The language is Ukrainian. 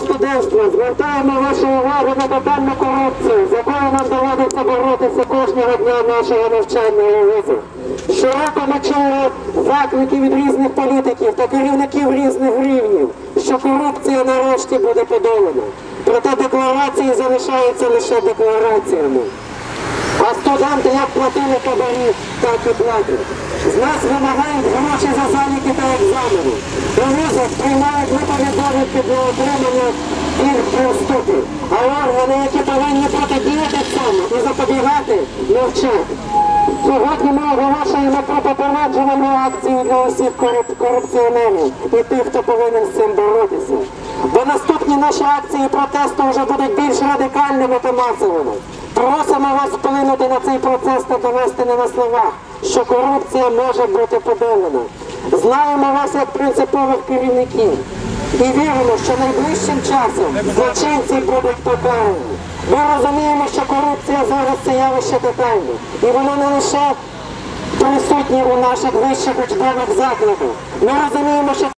Студентство, звертаємо вашу увагу на тотальну корупцію, з якою нам доводиться боротися кожного дня нашого навчання у вузі. Щороку ми чули заклики від різних політиків та керівників різних рівнів, що корупція нарешті буде подолана. Проте декларації залишаються лише деклараціями. А студенти як платили хабарі, так і платять. З нас вимагають гроші за заліки та екзамени. У вузах приймають виповні довідки для отримання пільг при вступі. А органи, які повинні протидіяти цьому і запобігати, мовчать. Сьогодні ми оголошуємо про попереджувальну акцію для усіх корупціонерів і тих, хто повинен з цим боротися. Бо наступні наші акції протесту вже будуть більш радикальними та масовими. Просимо вас вплинути на цей процес та довести не на словах, що корупція може бути подолана. Знаємо вас як принципових керівників і віримо, що найближчим часом злочинці будуть покарані. Ми розуміємо, що корупція зараз це явище тотальне, і воно не лише присутнє у наших вищих учбових закладах. Ми розуміємо, що